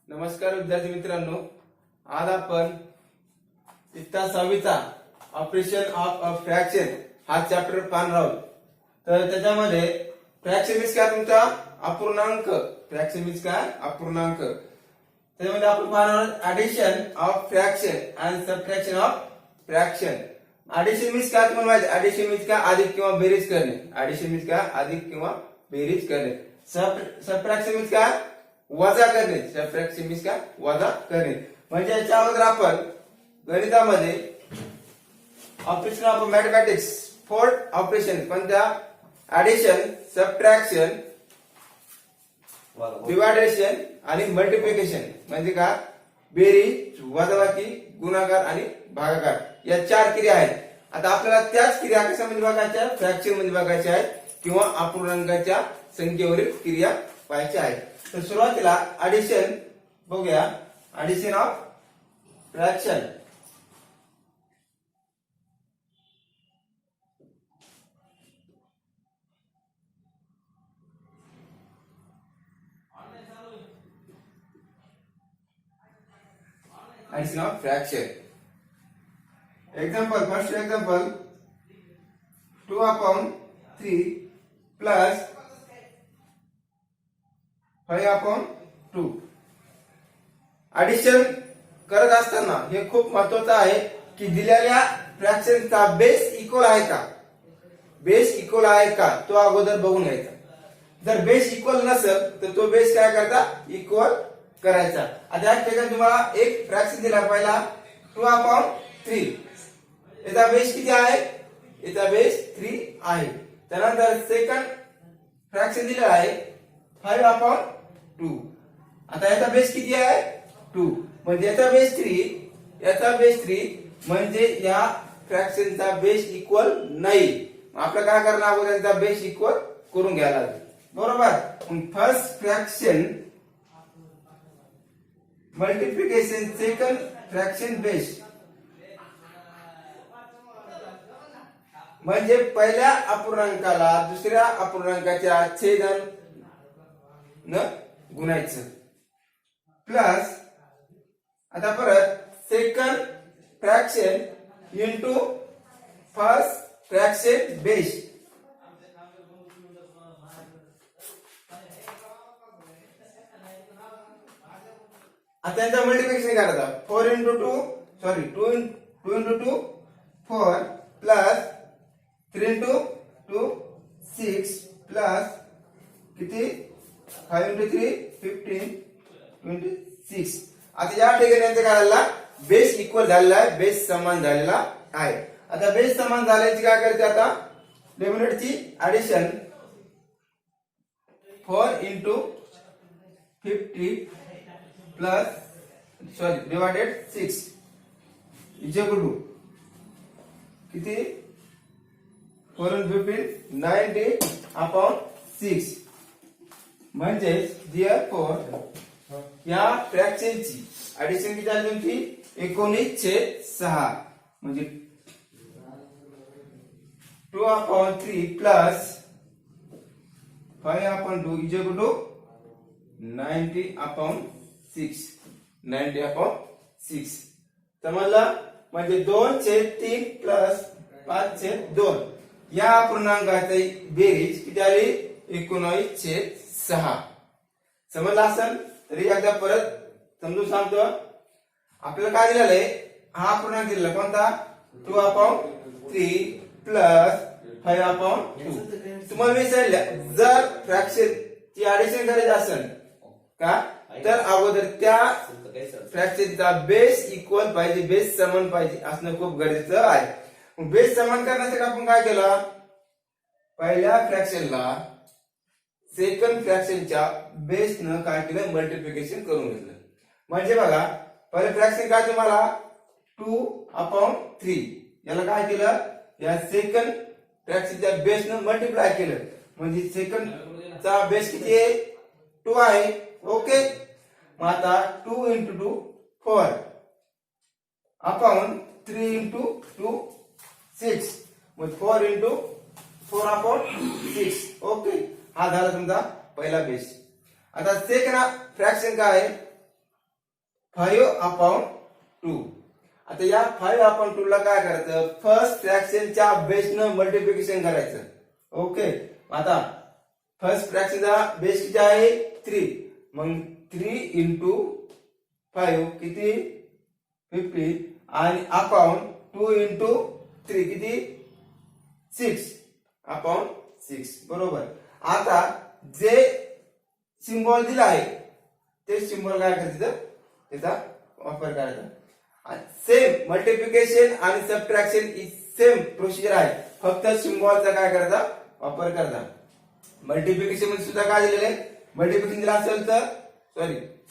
नमस्कार विद्यार्थी मित्रांनो, आज आपण इयत्ता 6वीचा ऑपरेशन ऑफ अ फ्रॅक्शन हा चॅप्टर पाहणार आहोत. तर त्याच्यामध्ये फ्रॅक्शन मीन्स काय तुमचा अपूर्णांक. फ्रॅक्शन मीन्स काय अपूर्णांक. त्याच्यामध्ये आपण पाहणार आहोत ऍडिशन ऑफ फ्रॅक्शन आणि subtraction of fraction. Addition means काय तुम्हाला माहिती, ऍडिशन मीन्स काय अधिक किंवा बेरीज करणे. ऍडिशन मीन्स काय अधिक किंवा बेरीज करणे. सबट्रॅक्शन मीन्स काय वजा करणे. सबट्रॅक्शन मीन्स काय वजा करणे. म्हणजे याच्या अगोदर आपण गणितामध्ये ऑपरेशन ऑफ मॅथमॅटिक्स 4 ऑपरेशन कोणत्या ऍडिशन, सबट्रॅक्शन, डिव्हायडेशन आणि मल्टिप्लिकेशन म्हणजे काय बेरीज, वजाबाकी, गुणाकार आणि भागाकार या 4 क्रिया आहेत. आता आपल्याला त्याच क्रिया कशामध्ये बघायच्या, फ्रॅक्शन मध्ये बघायच्या आहेत किंवा अपूर्णांकाच्या संख्येवरील क्रिया पाहायच्या आहेत. तर सुरुवातीला ऍडिशन बघूया. Addition of fraction. Addition of fraction. Example, first example 2/3 plus 5/2. Addition करत असताना हे खूप महत्वाचं आहे की दिलेल्या फ्रॅक्शनचा बेस इक्वल आहे का, बेस इक्वल आहे का तो अगोदर बघून घ्यायचा. जर बेस इक्वल नसेल तर तो बेस काय करता, इक्वल करायचा. आता या ठिकाणी तुम्हाला एक फ्रॅक्शन दिला पहिला 2/3. याचा बेस किती आहे, याचा बेस 3 आहे. त्यानंतर सेकंड फ्रॅक्शन दिलेला आहे 5/2. आता याचा बेस किती आहे 2, म्हणजे याचा बेस 3, याचा बेस 3 म्हणजे या फ्रॅक्शनचा बेस इक्वल नाही. आपल्याला काय करणं अगोदर याचा बेस इक्वल करून घ्यायला लागेल, बरोबर. First fraction multiplication second fraction base म्हणजे पहिल्या अपूर्णांकाला दुसऱ्या अपूर्णांकाच्या छेदन न गुणायचं. प्लस आता परत second fraction into first fraction base. आता त्यांचा मल्टिप्लिकेशन करायचा 4 into 2 sorry 2 into 2 4 plus 3 into 2 6 plus किती 5 into 3 15 26. आता या ठिकाणी यांचं काय झालं, बेस इक्वल झालेला आहे, बेस समान झालेला आहे. आता बेस समान झाल्याची काय करायचं, आता डिनोमिनेटरची addition 4 into 50 plus sorry divided 6 equal to किती 4 into 15 90/6. म्हणजे therefore या फ्रॅक्शनची ऍडिशन किती झाली तुमची 19/6 म्हणजे 2/3 प्लस 5/2 इक्वल टू 90/6. 90/6 समजलं. म्हणजे 2/3 प्लस 5/2 या पूर्णांकाची बेरीज किती आली 19/6. समजलं असेल. तरी एकदा परत समजून सांगतो. आपल्याला काय दिलेलं आहे, हा पूर्णांक दिलेला कोणता 2/3 प्लस 5/2. तुम्हाला मी सांगितलं जर फ्रॅक्शन ची ऍडिशन करायची असेल का तर अगोदर त्या फ्रॅक्शनचा बेस इक्वल पाहिजे, बेस समान पाहिजे असणं खूप गरजेचं आहे. बेस समान करण्यासाठी आपण काय केलं, पहिल्या फ्रॅक्शनला सेकंड फ्रॅक्शनच्या बेसनं काय केलं, मल्टिप्लिकेशन करून घेतलं. म्हणजे बघा पहिले फ्रॅक्शन काय तुम्हाला 2/3 याला काय केलं, या सेकंड फ्रॅक्शनच्या बेसनं मल्टिप्लाय केलं. म्हणजे सेकंडचा बेस किती आहे 2 आहे. ओके. मग आता 2 into 2 4 अपॉन 3 into 2 6 मग 4 into 4/6. ओके. हा झाला तुमचा पहिला बेस. आता सेकंड फ्रॅक्शन काय आहे 5/2. आता या 5/2 ला काय करायचं, फर्स्ट फ्रॅक्शनच्या बेसनं मल्टिप्लिकेशन करायचं. ओके, आता फर्स्ट फ्रॅक्शनचा बेस किती आहे 3, मग 3 into 5 किती 50 आणि अपॉन 2 into 3 किती 6/6 बरोबर. आता जे सिम्बॉल दिला आहे ते सिम्बॉल काय करायचं, त्याचा वापर करायचा. सेम मल्टिप्लिकेशन आणि सबट्रॅक्शन सेम प्रोसिजर आहे, फक्त सिम्बॉलचा काय करायचा वापर करायचा. मल्टिप्लिकेशन मध्ये सुद्धा काय दिलेलं आहे, मल्टिप्लिकेशन दिला असेल तर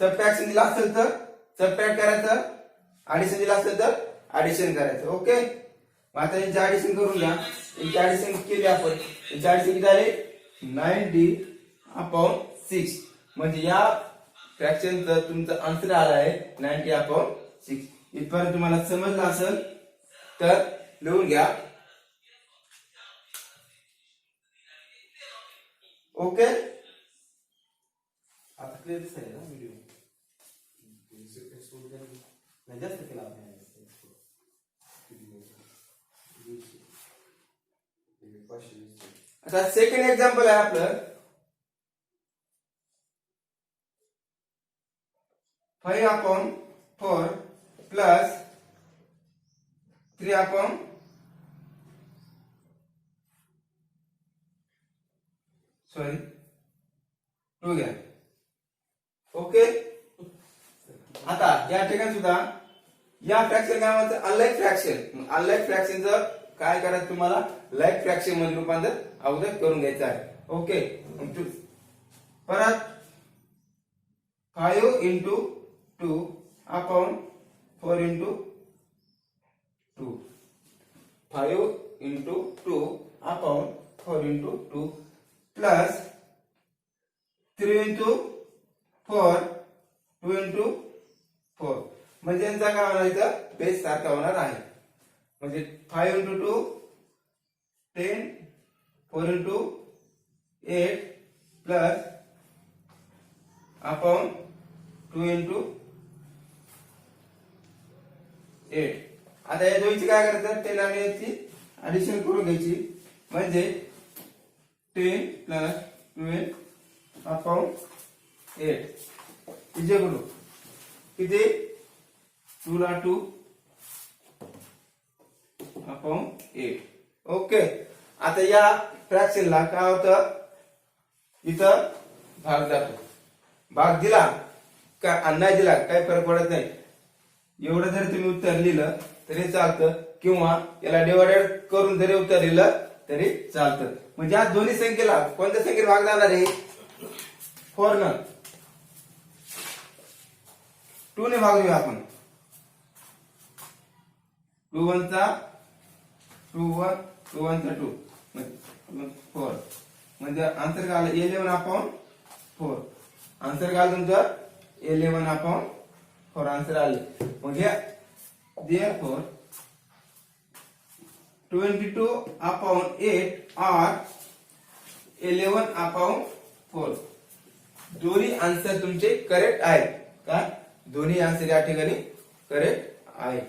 सबट्रॅक्शन दिला असेल तर सबट्रॅक्ट करायचं, ऍडिशन दिला असेल तर ऍडिशन करायचं. ओके, आता याची ऍडिशन करून घ्या. याची ऍडिशन केली आपण, याची ऍडिशन किती झाली 90/6. म्हणजे या फ्रॅक्शनचं तुमचं आन्सर आला आहे 90/6. इथपर्यंत तुम्हाला समजलं असेल तर लिहून घ्या. ओके, आता क्लिअर दिसतंय ना व्हिडिओ एक्सपोर्ट करायला नाही जास्त केला आपण एक्सपोर्ट 520. आता सेकंड एक्झाम्पल आहे आपलं 5/4 प्लस 3 2 घ्या. ओके, आता या ठिकाणी सुद्धा या फ्रॅक्शन काय म्हणतात अनलाइक फ्रॅक्शन. अनलाइक फ्रॅक्शनचं काय करायचं तुम्हाला लाईक फ्रॅक्शन मध्ये रूपांतर अगोदर करून घ्यायचं आहे. ओके, परत 5 into 2 upon 4 into 2. 5 into 2 upon 4 into 2 plus 3 into 4 2 into 4. म्हणजे यांचा काय होणार इथं बेस सारखा होणार आहे. म्हणजे 5 into 2 10, 4 into 8 plus upon 2 into 8. आता या दोन्हीची काय करायचं 10 आणि 8 ची ऍडिशन करून घ्यायची. म्हणजे 10 plus 12 upon 8 इजे करू किती 2 ला 2 upon 8. ओके, आता या फ्रॅक्शनला काय होतं इथं भाग जातो. भाग दिला का नाही दिला काही फरक पडत नाही. एवढं जर तुम्ही उत्तर लिहिलं तरी चालतं, किंवा याला डिवायडेड करून जरी उत्तर लिहिलं तरी चालतं. म्हणजे या दोन्ही संख्येला कोणत्या संख्येत भाग जाणार आहे 4 न 2 ने भाग देऊया आपण. 2 1 चा 2 1 2 1 चा 2 4. म्हणजे आन्सर काय आलं 11/4. आन्सर काय तुमचं 11/4 आन्सर आले. म्हणजे therefore 22/8 or 11/4. दोन्ही आन्सर तुमचे करेक्ट आहेत का, दोन्ही आन्सर या ठिकाणी करेक्ट आहे.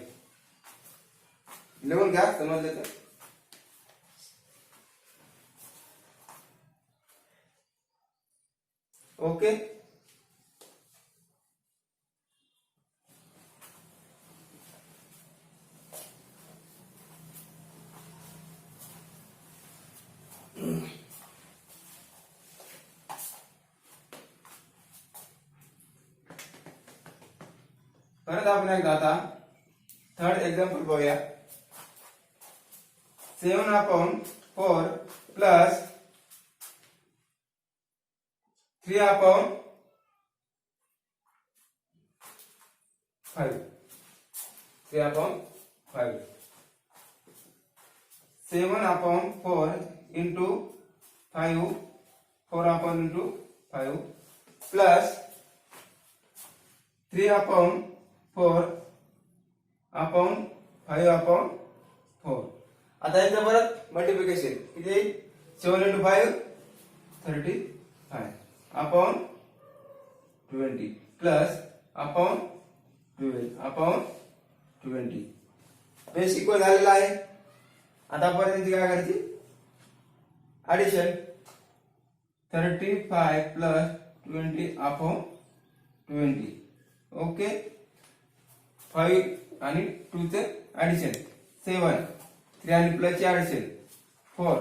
लिहून घ्या समजलं तर. ओके, परत आपण एकदा आता थर्ड एक्झाम्पल बघूया. 7/4 प्लस 3/5 3/5 7/4 into 5 4/5 plus 3/4/5/4. आता याचं परत मल्टिप्लिकेशन किती 7 into 5 35 upon 20 plus upon 12 upon 20 base equal झालेला आहे. आता परत काय करायची ऍडिशन 35 प्लस 20 अपॉन 20. ओके 5 आणि 2 चे ऍडिशन 7 3 आणि प्लस चे ऍडिशन 4.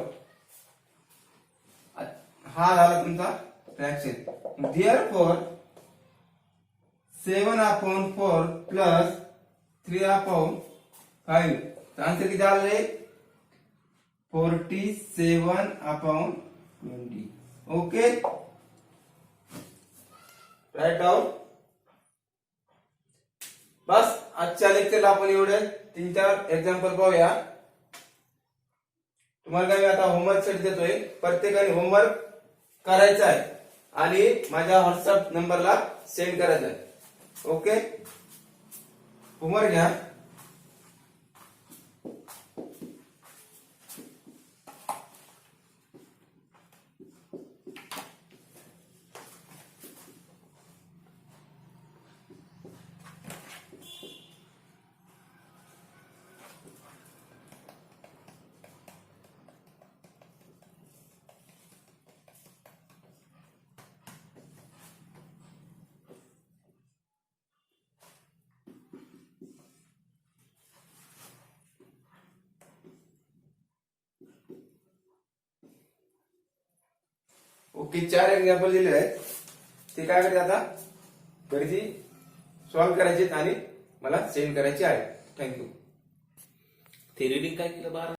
हा झाला तुमचा fraction. Therefore 7 upon 4 plus 3 upon 5 answer किती आले 47 अपॉन 20. Okay write down. बस आजच्या लेक्चरला आपण एवढे 3-4 एक्झाम्पल पाहूया. तुम्हाला काय आता होमवर्क सेट देतोय, प्रत्येकाने होमवर्क करायचा आहे आणि माझ्या व्हॉट्सअप नंबरला सेंड करायचा आहे. ओके होमवर्क घ्या. ओके 4 एक्झाम्पल दिले आहेत. ते काय करते आता घरी सॉल्व्ह करायचे आणि मला सेंड करायचे आहे. थँक्यू. ते रिडिंग काय केलं 12